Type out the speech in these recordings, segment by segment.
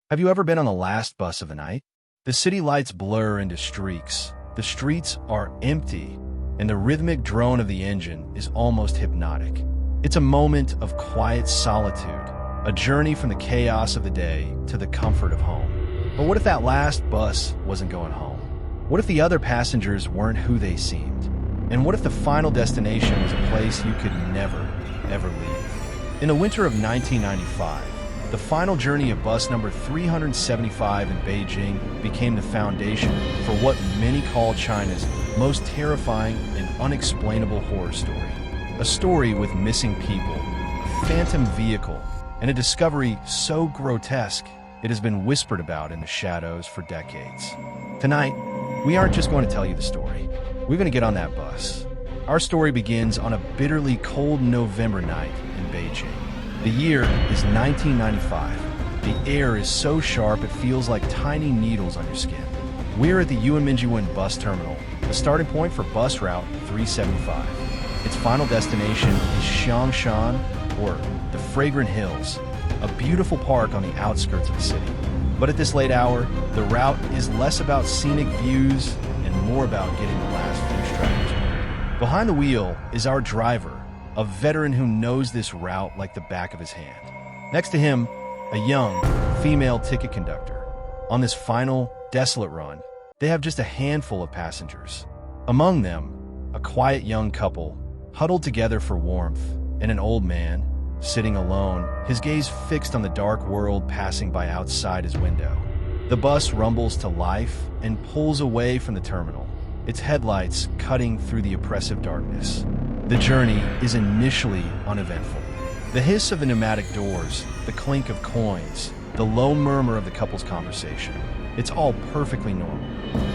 Have you ever been on the last bus of the night? The city lights blur into streaks, the streets are empty, and the rhythmic drone of the engine is almost hypnotic. It's a moment of quiet solitude, a journey from the chaos of the day to the comfort of home. But what if that last bus wasn't going home? What if the other passengers weren't who they seemed? And what if the final destination was a place you could never, ever leave? In the winter of 1995, the final journey of bus number 375 in Beijing became the foundation for what many call China's most terrifying and unexplainable horror story. A story with missing people, a phantom vehicle, and a discovery so grotesque it has been whispered about in the shadows for decades. Tonight, we aren't just going to tell you the story. We're going to get on that bus. Our story begins on a bitterly cold November night in Beijing. The year is 1995. The air is so sharp it feels like tiny needles on your skin. We're at the Yuanminjiwen bus terminal, the starting point for bus route 375. Its final destination is Xiangshan, or the Fragrant Hills, a beautiful park on the outskirts of the city. But at this late hour, the route is less about scenic views and more about getting the last few strides. Behind the wheel is our driver, a veteran who knows this route like the back of his hand. Next to him, a young, female ticket conductor. On this final, desolate run, they have just a handful of passengers. Among them, a quiet young couple, huddled together for warmth, and an old man, sitting alone, his gaze fixed on the dark world passing by outside his window. The bus rumbles to life and pulls away from the terminal, its headlights cutting through the oppressive darkness. The journey is initially uneventful. The hiss of the pneumatic doors, the clink of coins, the low murmur of the couple's conversation. It's all perfectly normal.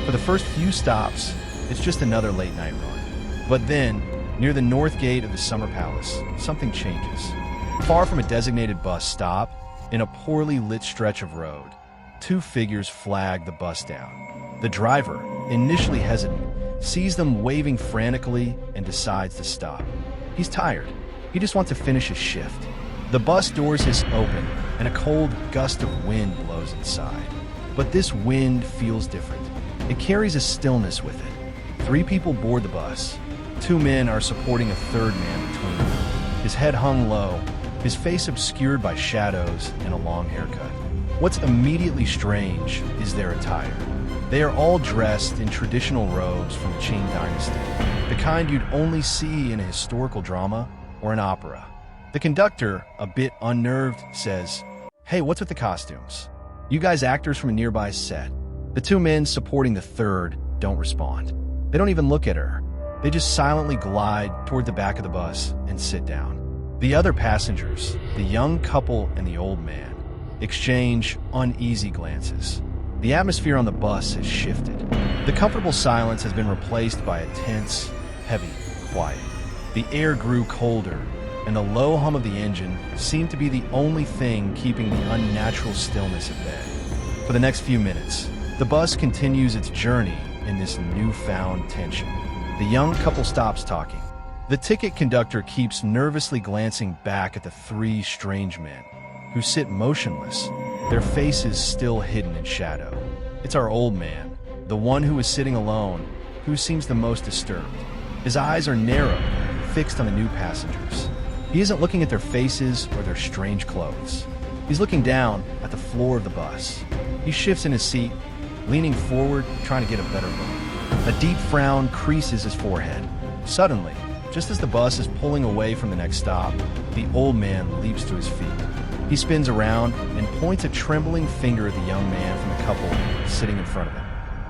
For the first few stops, it's just another late night run. But then, near the north gate of the Summer Palace, something changes. Far from a designated bus stop, in a poorly lit stretch of road, two figures flag the bus down. The driver, initially hesitant, sees them waving frantically and decides to stop. He's tired. He just wants to finish his shift. The bus doors hiss open, and a cold gust of wind blows inside. But this wind feels different. It carries a stillness with it. Three people board the bus. Two men are supporting a third man between them. His head hung low, his face obscured by shadows and a long haircut. What's immediately strange is their attire. They are all dressed in traditional robes from the Qing dynasty, the kind you'd only see in a historical drama or an opera. The conductor, a bit unnerved, says, "Hey, what's with the costumes? You guys actors from a nearby set." The two men supporting the third don't respond. They don't even look at her. They just silently glide toward the back of the bus and sit down. The other passengers, the young couple and the old man, exchange uneasy glances. The atmosphere on the bus has shifted. The comfortable silence has been replaced by a tense, heavy quiet. The air grew colder, and the low hum of the engine seemed to be the only thing keeping the unnatural stillness at bay. For the next few minutes, the bus continues its journey in this newfound tension. The young couple stops talking. The ticket conductor keeps nervously glancing back at the three strange men, who sit motionless, their faces still hidden in shadow. It's our old man, the one who is sitting alone, who seems the most disturbed. His eyes are narrow, fixed on the new passengers. He isn't looking at their faces or their strange clothes. He's looking down at the floor of the bus. He shifts in his seat, leaning forward, trying to get a better look. A deep frown creases his forehead. Suddenly, just as the bus is pulling away from the next stop, the old man leaps to his feet. He spins around and points a trembling finger at the young man from the couple sitting in front of him.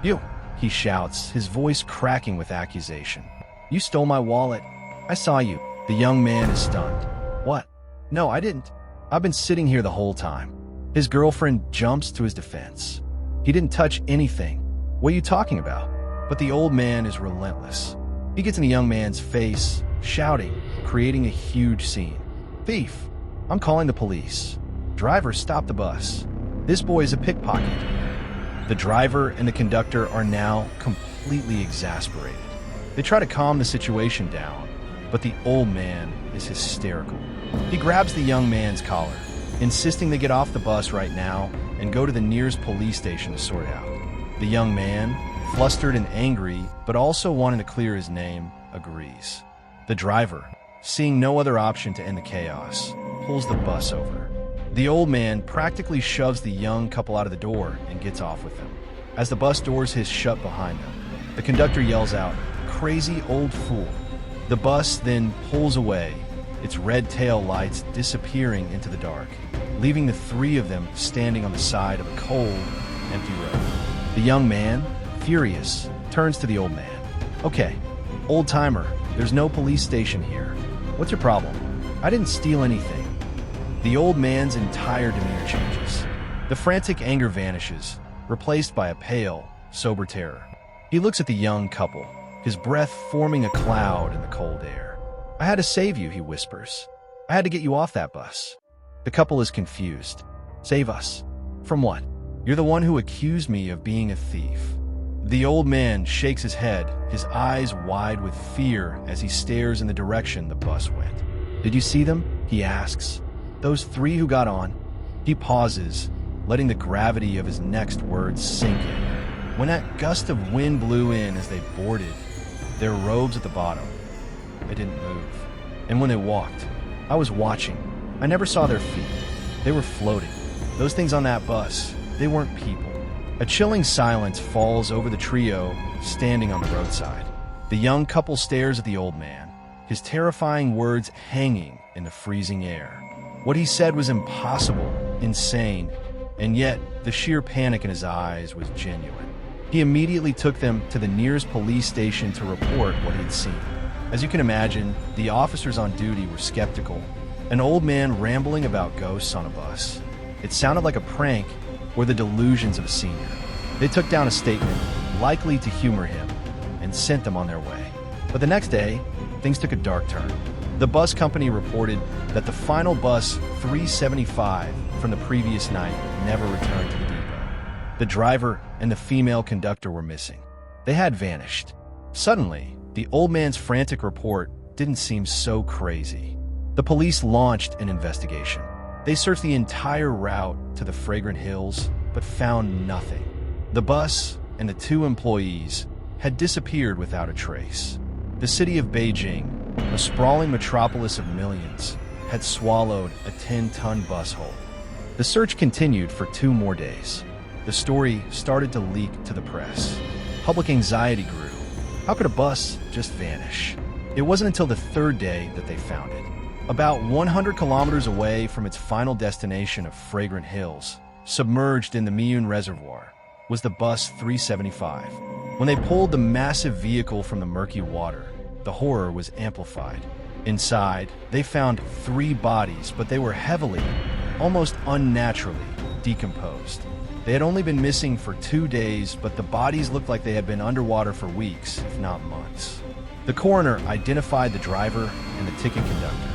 "You!" he shouts, his voice cracking with accusation. "You stole my wallet. I saw you." The young man is stunned. "What? No, I didn't. I've been sitting here the whole time." His girlfriend jumps to his defense. "He didn't touch anything. What are you talking about?" But the old man is relentless. He gets in the young man's face, shouting, creating a huge scene. "Thief! I'm calling the police. Driver, stop the bus. This boy is a pickpocket." The driver and the conductor are now completely exasperated. They try to calm the situation down, but the old man is hysterical. He grabs the young man's collar, insisting they get off the bus right now and go to the nearest police station to sort out. The young man, flustered and angry, but also wanting to clear his name, agrees. The driver, seeing no other option to end the chaos, pulls the bus over. The old man practically shoves the young couple out of the door and gets off with them. As the bus doors hiss shut behind them, the conductor yells out, "Crazy old fool." The bus then pulls away, its red tail lights disappearing into the dark, leaving the three of them standing on the side of a cold, empty road. The young man, furious, turns to the old man. "Okay, old-timer, there's no police station here. What's your problem? I didn't steal anything." The old man's entire demeanor changes. The frantic anger vanishes, replaced by a pale, sober terror. He looks at the young couple, his breath forming a cloud in the cold air. "I had to save you," he whispers. "I had to get you off that bus." The couple is confused. "Save us? From what? You're the one who accused me of being a thief." The old man shakes his head, his eyes wide with fear as he stares in the direction the bus went. "Did you see them?" he asks. "Those three who got on?" He pauses, letting the gravity of his next words sink in. When that gust of wind blew in as they boarded, their robes at the bottom, they didn't move. And when they walked, I was watching. I never saw their feet. They were floating. Those things on that bus, they weren't people. A chilling silence falls over the trio standing on the roadside. The young couple stares at the old man, his terrifying words hanging in the freezing air. What he said was impossible, insane, and yet the sheer panic in his eyes was genuine. He immediately took them to the nearest police station to report what he'd seen. As you can imagine, the officers on duty were skeptical. An old man rambling about ghosts on a bus. It sounded like a prank or the delusions of a senior. They took down a statement likely to humor him and sent them on their way. But the next day, things took a dark turn. The bus company reported that the final bus 375 from the previous night never returned to the depot. The driver and the female conductor were missing. They had vanished. Suddenly, the old man's frantic report didn't seem so crazy. The police launched an investigation. They searched the entire route to the Fragrant Hills, but found nothing. The bus and the two employees had disappeared without a trace. The city of Beijing, a sprawling metropolis of millions, had swallowed a 10-ton bus whole. The search continued for 2 more days. The story started to leak to the press. Public anxiety grew. How could a bus just vanish? It wasn't until the 3rd day that they found it. About 100 kilometers away from its final destination of Fragrant Hills, submerged in the Miyun Reservoir, was the bus 375. When they pulled the massive vehicle from the murky water, the horror was amplified. Inside, they found 3 bodies, but they were heavily, almost unnaturally, decomposed. They had only been missing for 2 days, but the bodies looked like they had been underwater for weeks, if not months. The coroner identified the driver and the ticket conductor.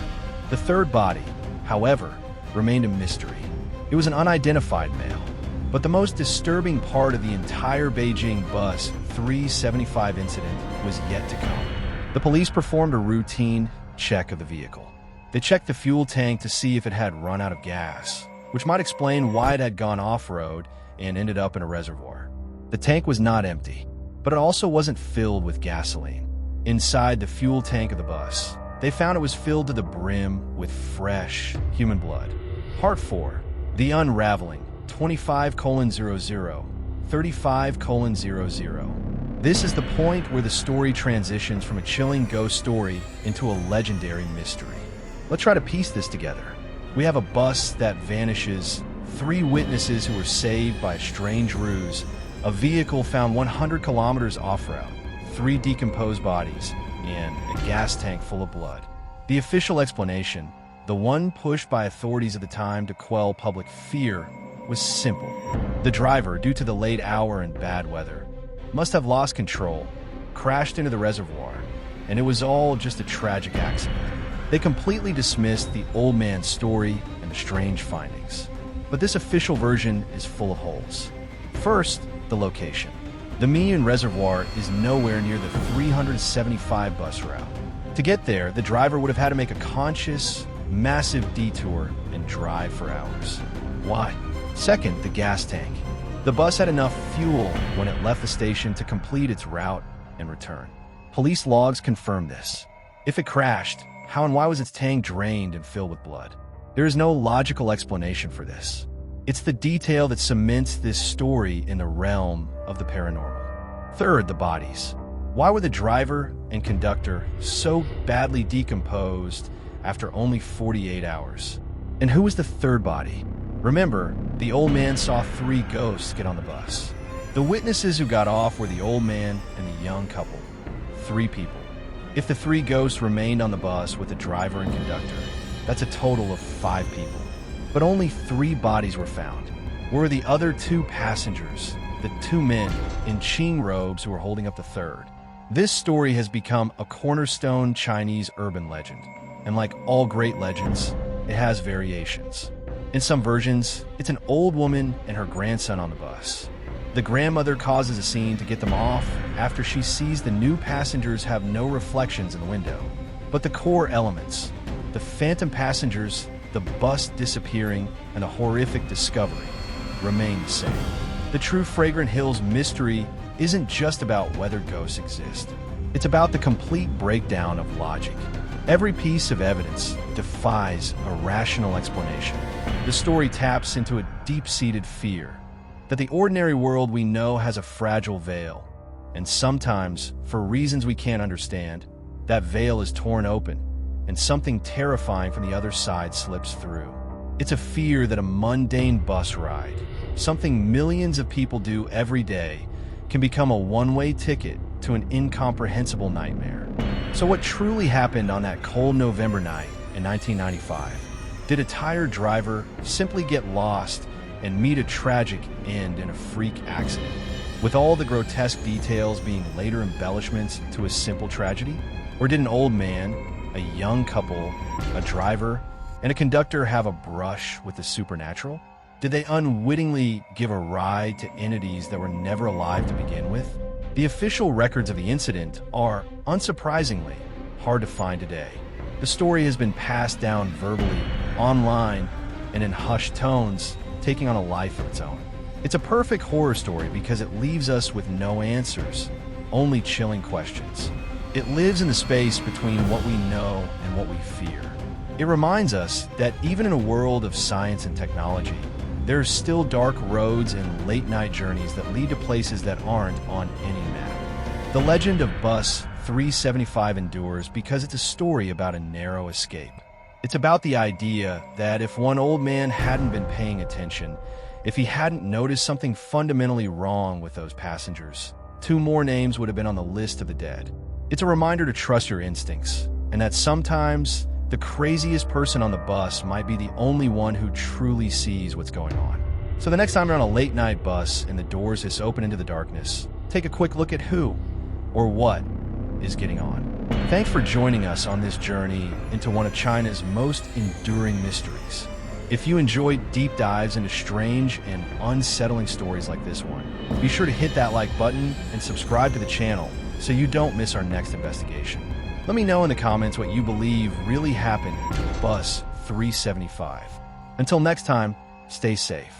The 3rd body, however, remained a mystery. It was an unidentified male. But the most disturbing part of the entire Beijing bus 375 incident was yet to come. The police performed a routine check of the vehicle. They checked the fuel tank to see if it had run out of gas, which might explain why it had gone off-road and ended up in a reservoir. The tank was not empty, but it also wasn't filled with gasoline. Inside the fuel tank of the bus, they found it was filled to the brim with fresh human blood. Part 4. The Unraveling, 25:00, 35:00. This is the point where the story transitions from a chilling ghost story into a legendary mystery. Let's try to piece this together. We have a bus that vanishes, 3 witnesses who were saved by a strange ruse, a vehicle found 100 kilometers off-route, 3 decomposed bodies, and a gas tank full of blood. The official explanation, the one pushed by authorities at the time to quell public fear, was simple. The driver, due to the late hour and bad weather, must have lost control, crashed into the reservoir, and it was all just a tragic accident. They completely dismissed the old man's story and the strange findings. But this official version is full of holes. First, the location. The Miyun Reservoir is nowhere near the 375 bus route. To get there, the driver would have had to make a conscious, massive detour and drive for hours. Why? Second, the gas tank. The bus had enough fuel when it left the station to complete its route and return. Police logs confirm this. If it crashed, how and why was its tank drained and filled with blood? There is no logical explanation for this. It's the detail that cements this story in the realm of the paranormal. Third, the bodies. Why were the driver and conductor so badly decomposed after only 48 hours? And who was the third body? Remember, the old man saw 3 ghosts get on the bus. The witnesses who got off were the old man and the young couple. 3 people. If the 3 ghosts remained on the bus with the driver and conductor, that's a total of 5 people. But only 3 bodies were found. Where were the other 2 passengers, the 2 men in Qing robes who were holding up the third? This story has become a cornerstone Chinese urban legend. And like all great legends, it has variations. In some versions, it's an old woman and her grandson on the bus. The grandmother causes a scene to get them off after she sees the new passengers have no reflections in the window. But the core elements, the phantom passengers, the bus disappearing, and the horrific discovery, remain the same. The true Fragrant Hills mystery isn't just about whether ghosts exist. It's about the complete breakdown of logic. Every piece of evidence defies a rational explanation. The story taps into a deep-seated fear that the ordinary world we know has a fragile veil, and sometimes, for reasons we can't understand, that veil is torn open, and something terrifying from the other side slips through. It's a fear that a mundane bus ride, something millions of people do every day, can become a one-way ticket to an incomprehensible nightmare. So what truly happened on that cold November night in 1995? Did a tired driver simply get lost and meet a tragic end in a freak accident, with all the grotesque details being later embellishments to a simple tragedy? Or did an old man, a young couple, a driver, and a conductor have a brush with the supernatural? Did they unwittingly give a ride to entities that were never alive to begin with? The official records of the incident are, unsurprisingly, hard to find today. The story has been passed down verbally, online, and in hushed tones, taking on a life of its own. It's a perfect horror story because it leaves us with no answers, only chilling questions. It lives in the space between what we know and what we fear. It reminds us that even in a world of science and technology, there are still dark roads and late-night journeys that lead to places that aren't on any map. The legend of Bus 375 endures because it's a story about a narrow escape. It's about the idea that if one old man hadn't been paying attention, if he hadn't noticed something fundamentally wrong with those passengers, 2 more names would have been on the list of the dead. It's a reminder to trust your instincts, and that sometimes the craziest person on the bus might be the only one who truly sees what's going on. So the next time you're on a late-night bus and the doors hiss open into the darkness, take a quick look at who or what is getting on. Thanks for joining us on this journey into one of China's most enduring mysteries. If you enjoyed deep dives into strange and unsettling stories like this one, be sure to hit that like button and subscribe to the channel so you don't miss our next investigation. Let me know in the comments what you believe really happened to Bus 375. Until next time, stay safe.